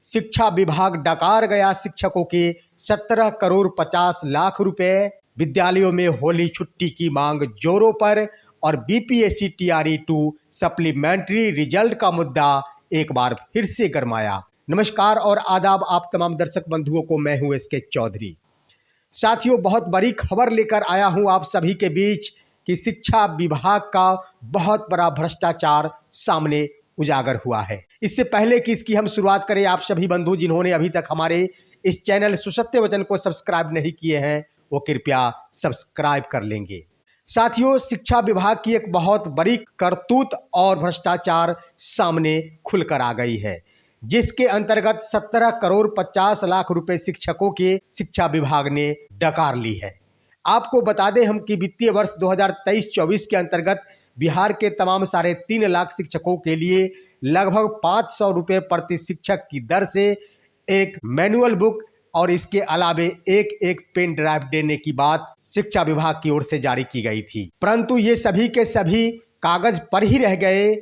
शिक्षा विभाग डकार गया शिक्षकों के 17 करोड़ 50 लाख रुपए। विद्यालयों में होली छुट्टी की मांग जोरों पर और बीपीएससी टीआरई 2 सप्लीमेंट्री रिजल्ट का मुद्दा एक बार फिर से गरमाया। नमस्कार और आदाब आप तमाम दर्शक बंधुओं को, मैं हूं एसके चौधरी। साथियों, बहुत बड़ी खबर लेकर आया हूं आप सभी के बीच कि शिक्षा विभाग का बहुत बड़ा भ्रष्टाचार सामने उजागर हुआ है। इससे पहले कि इसकी हम शुरुआत करें, आप सभी बंधु जिन्होंने अभी तक हमारे इस चैनल सुसत्य वचन को सब्सक्राइब नहीं किए हैं, वो कृपया सब्सक्राइब कर लेंगे। साथियों, शिक्षा विभाग की एक बहुत बड़ी करतूत और भ्रष्टाचार सामने खुलकर आ गई है, जिसके अंतर्गत 17 करोड़ 50 लाख रुपए शिक्षकों के शिक्षा विभाग ने डकार ली है। आपको बता दें हम कि वित्तीय वर्ष 2023-24 के अंतर्गत बिहार के तमाम 3.5 लाख शिक्षकों के लिए लगभग 500 रुपये प्रति शिक्षक की दर से एक मैनुअल बुक और इसके अलावे एक पेन ड्राइव देने की बात शिक्षा विभाग की ओर से जारी की गई थी। परंतु ये सभी के सभी कागज पर ही रह गए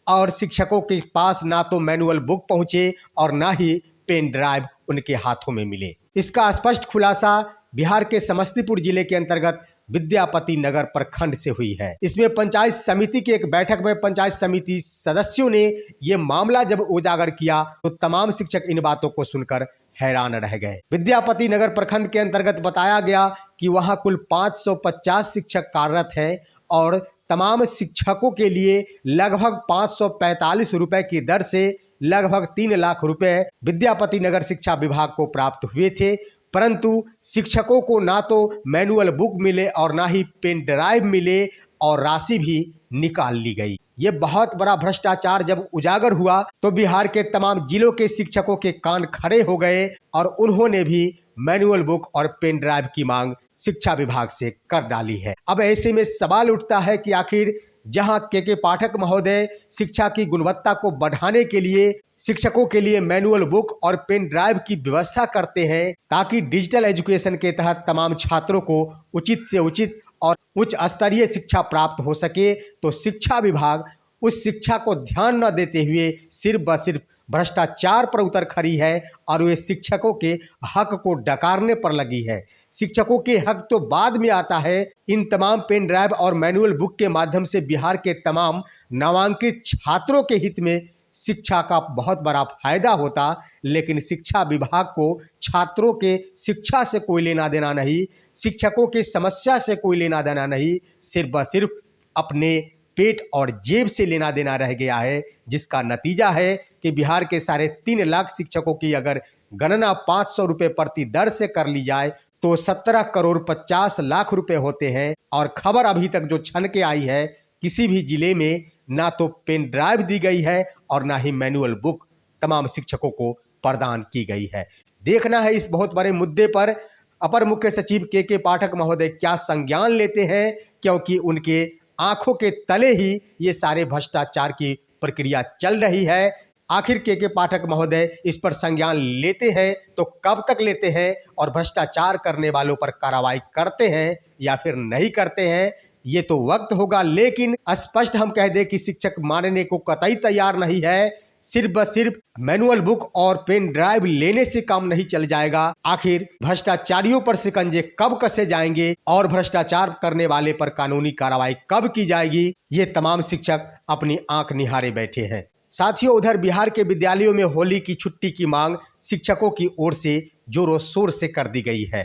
और शिक्षकों के पास ना तो मैनुअल बुक पहुंचे और ना ही पेन ड्राइव उनके हाथों में मिले। इसका स्पष्ट खुलासा बिहार के समस्तीपुर जिले के अंतर्गत विद्यापति नगर प्रखंड से हुई है। इसमें पंचायत समिति की एक बैठक में पंचायत समिति सदस्यों ने यह मामला जब उजागर किया तो तमाम शिक्षक इन बातों को सुनकर हैरान रह गए। विद्यापति नगर प्रखंड के अंतर्गत बताया गया कि वहां कुल 550 शिक्षक कार्यरत हैं और तमाम शिक्षकों के लिए लगभग 545 रुपए की दर से लगभग 3 लाख रुपए विद्यापति नगर शिक्षा विभाग को प्राप्त हुए थे। परंतु शिक्षकों को ना तो मैनुअल बुक मिले और ना ही पेन ड्राइव मिले और राशि भी निकाल ली गई। ये बहुत बड़ा भ्रष्टाचार जब उजागर हुआ तो बिहार के तमाम जिलों के शिक्षकों के कान खड़े हो गए और उन्होंने भी मैनुअल बुक और पेन ड्राइव की मांग शिक्षा विभाग से कर डाली है। अब ऐसे में सवाल उठता है कि आखिर जहां के पाठक महोदय शिक्षा की गुणवत्ता को बढ़ाने के लिए शिक्षकों के लिए मैनुअल बुक और पेन ड्राइव की व्यवस्था करते हैं ताकि डिजिटल एजुकेशन के तहत तमाम छात्रों को उचित से उचित और उच्च स्तरीय शिक्षा प्राप्त हो सके, तो शिक्षा विभाग उस शिक्षा को ध्यान न देते हुए सिर्फ व सिर्फ भ्रष्टाचार पर उतर खड़ी है और वे शिक्षकों के हक को डकारने पर लगी है। शिक्षकों के हक तो बाद में आता है। इन तमाम पेन ड्राइव और मैनुअल बुक के माध्यम से बिहार के तमाम नामांकित छात्रों के हित में शिक्षा का बहुत बड़ा फायदा होता, लेकिन शिक्षा विभाग को छात्रों के शिक्षा से कोई लेना देना नहीं, शिक्षकों की समस्या से कोई लेना देना नहीं, सिर्फ व सिर्फ अपने पेट और जेब से लेना देना रह गया है, जिसका नतीजा है कि बिहार के 3.5 लाख शिक्षकों की अगर गणना 500 रुपये प्रति दर से कर ली जाए तो 17 करोड़ 50 लाख रुपए होते हैं। और खबर अभी तक जो छन के आई है, किसी भी जिले में ना तो पेन ड्राइव दी गई है और ना ही मैनुअल बुक तमाम शिक्षकों को प्रदान की गई है। देखना है इस बहुत बड़े मुद्दे पर अपर मुख्य सचिव के पाठक महोदय क्या संज्ञान लेते हैं, क्योंकि उनके आंखों के तले ही ये सारे भ्रष्टाचार की प्रक्रिया चल रही है। आखिर के पाठक महोदय इस पर संज्ञान लेते हैं तो कब तक लेते हैं और भ्रष्टाचार करने वालों पर कार्रवाई करते हैं या फिर नहीं करते हैं, ये तो वक्त होगा। लेकिन स्पष्ट हम कह दें कि शिक्षक मानने को कतई तैयार नहीं है। सिर्फ व सिर्फ मैनुअल बुक और पेन ड्राइव लेने से काम नहीं चल जाएगा। आखिर भ्रष्टाचारियों पर शिकंजे कब कसे जाएंगे और भ्रष्टाचार करने वाले पर कानूनी कार्रवाई कब की जाएगी, ये तमाम शिक्षक अपनी आंख निहारे बैठे हैं। साथियों, उधर बिहार के विद्यालयों में होली की छुट्टी की मांग शिक्षकों की ओर से जोरों शोर से कर दी गई है।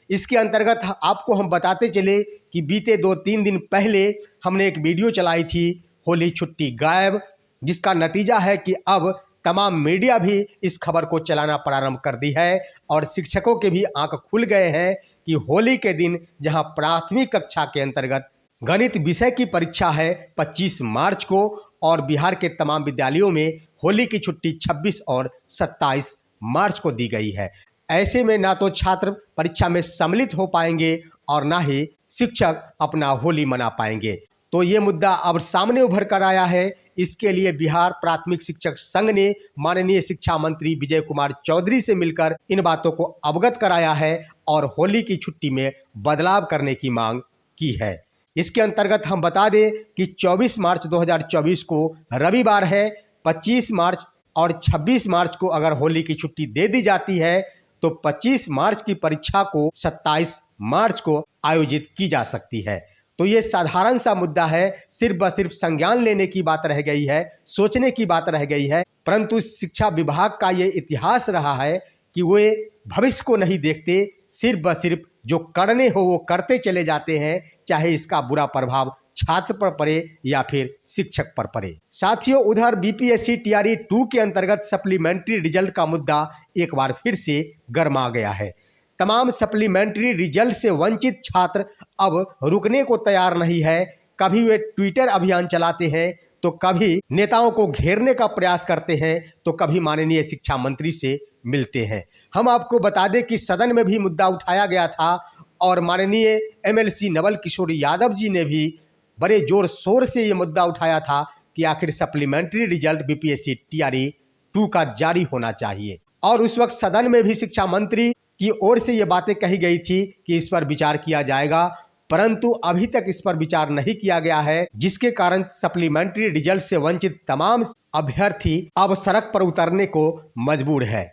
इसके अंतर्गत आपको हम बताते चले कि बीते 2-3 दिन पहले हमने एक वीडियो चलाई थी, होली छुट्टी गायब, जिसका नतीजा है कि अब तमाम मीडिया भी इस खबर को चलाना प्रारंभ कर दी है और शिक्षकों के भी आंख खुल गए हैं कि होली के दिन जहां प्राथमिक कक्षा के अंतर्गत गणित विषय की परीक्षा है 25 मार्च को और बिहार के तमाम विद्यालयों में होली की छुट्टी 26 और 27 मार्च को दी गई है। ऐसे में ना तो छात्र परीक्षा में सम्मिलित हो पाएंगे और ना ही शिक्षक अपना होली मना पाएंगे। तो ये मुद्दा अब सामने उभर कर आया है। इसके लिए बिहार प्राथमिक शिक्षक संघ ने माननीय शिक्षा मंत्री विजय कुमार चौधरी से मिलकर इन बातों को अवगत कराया है और होली की छुट्टी में बदलाव करने की मांग की है। इसके अंतर्गत हम बता दें कि 24 मार्च 2024 को रविवार है, 25 मार्च और 26 मार्च को अगर होली की छुट्टी दे दी जाती है तो 25 मार्च की परीक्षा को 27 मार्च को आयोजित की जा सकती है। तो ये साधारण सा मुद्दा है, सिर्फ व सिर्फ संज्ञान लेने की बात रह गई है, सोचने की बात रह गई है। परंतु शिक्षा विभाग का ये इतिहास रहा है कि वे भविष्य को नहीं देखते, सिर्फ व सिर्फ जो करने हो वो करते चले जाते हैं, चाहे इसका बुरा प्रभाव छात्र पर पड़े या फिर शिक्षक पर पड़े। साथियों, उधर बीपीएससी टीआरई 2 के अंतर्गत सप्लीमेंट्री रिजल्ट का मुद्दा एक बार फिर से गर्मा गया है। तमाम सप्लीमेंट्री रिजल्ट से वंचित छात्र अब रुकने को तैयार नहीं है। कभी वे ट्विटर अभियान चलाते हैं, तो कभी नेताओं को घेरने का प्रयास करते हैं, तो कभी माननीय शिक्षा मंत्री से मिलते हैं। हम आपको बता दें कि सदन में भी मुद्दा उठाया गया था और माननीय एमएलसी नवल किशोर यादव जी ने भी बड़े जोर शोर से ये मुद्दा उठाया था कि आखिर सप्लीमेंट्री रिजल्ट बीपीएससी टीआरई 2 का जारी होना चाहिए। और उस वक्त सदन में भी शिक्षा मंत्री की ओर से ये बातें कही गई थी कि इस पर विचार किया जाएगा, परंतु अभी तक इस पर विचार नहीं किया गया है, जिसके कारण सप्लीमेंट्री रिजल्ट से वंचित तमाम अभ्यर्थी अब सड़क पर उतरने को मजबूर है।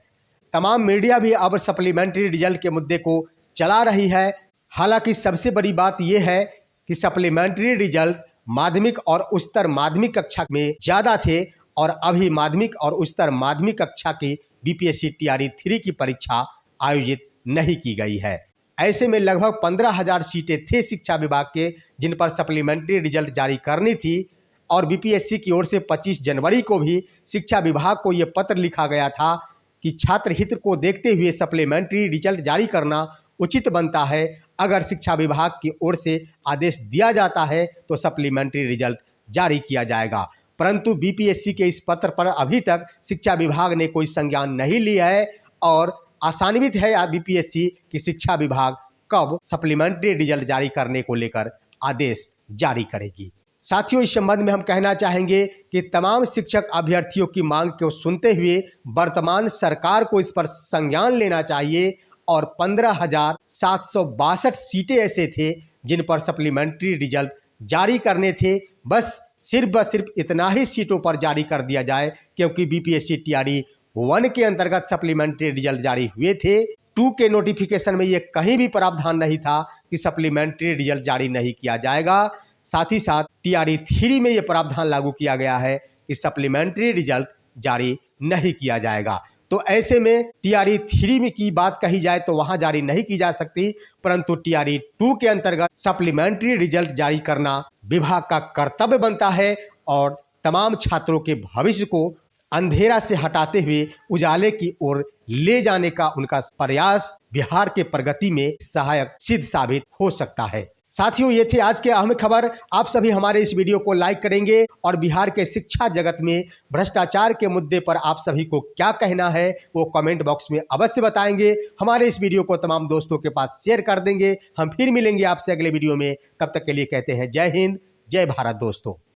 तमाम मीडिया भी अब सप्लीमेंट्री रिजल्ट के मुद्दे को चला रही है। हालांकि सबसे बड़ी बात यह है कि सप्लीमेंट्री रिजल्ट माध्यमिक और उच्चतर माध्यमिक कक्षा में ज्यादा थे और अभी माध्यमिक और उच्चतर माध्यमिक कक्षा की बीपीएससी टीआरई 3 की परीक्षा आयोजित नहीं की गई है। ऐसे में लगभग 15,000 सीटें थे शिक्षा विभाग के, जिन पर सप्लीमेंट्री रिजल्ट जारी करनी थी और बीपीएससी की ओर से 25 जनवरी को भी शिक्षा विभाग को यह पत्र लिखा गया था कि छात्र हित को देखते हुए सप्लीमेंट्री रिजल्ट जारी करना उचित बनता है। अगर शिक्षा विभाग की ओर से आदेश दिया जाता है तो सप्लीमेंट्री रिजल्ट जारी किया जाएगा, परंतु बीपीएससी के इस पत्र पर अभी तक शिक्षा विभाग ने कोई संज्ञान नहीं लिया है और आशान्वित है बीपीएससी कि शिक्षा विभाग कब सप्लीमेंट्री रिजल्ट जारी करने को लेकर आदेश जारी करेगी। साथियों, इस संबंध में हम कहना चाहेंगे कि तमाम शिक्षक अभ्यर्थियों की मांग को सुनते हुए वर्तमान सरकार को इस पर संज्ञान लेना चाहिए और 15,762 सीटें ऐसे थे जिन पर सप्लीमेंट्री रिजल्ट जारी करने थे। बस सिर्फ व सिर्फ इतना ही सीटों पर जारी कर दिया जाए, क्योंकि बीपीएससी टीआरई 1 के अंतर्गत सप्लीमेंट्री रिजल्ट जारी हुए थे। 2 के नोटिफिकेशन में ये कहीं भी प्रावधान नहीं था कि सप्लीमेंट्री रिजल्ट जारी नहीं किया जाएगा। साथ ही साथ टीआरई 3 में ये प्रावधान लागू किया गया है कि सप्लीमेंट्री रिजल्ट जारी नहीं किया जाएगा। तो ऐसे में टीआरई 3 में की बात कही जाए तो वहां जारी नहीं की जा सकती, परंतु टीआरई 2 के अंतर्गत सप्लीमेंट्री रिजल्ट जारी करना विभाग का कर्तव्य बनता है और तमाम छात्रों के भविष्य को अंधेरा से हटाते हुए उजाले की ओर ले जाने का उनका प्रयास बिहार के प्रगति में सहायक सिद्ध साबित हो सकता है। साथियों, ये थे आज के अहम खबर। आप सभी हमारे इस वीडियो को लाइक करेंगे और बिहार के शिक्षा जगत में भ्रष्टाचार के मुद्दे पर आप सभी को क्या कहना है वो कमेंट बॉक्स में अवश्य बताएंगे। हमारे इस वीडियो को तमाम दोस्तों के पास शेयर कर देंगे। हम फिर मिलेंगे आपसे अगले वीडियो में, तब तक के लिए कहते हैं जय हिंद, जय भारत दोस्तों।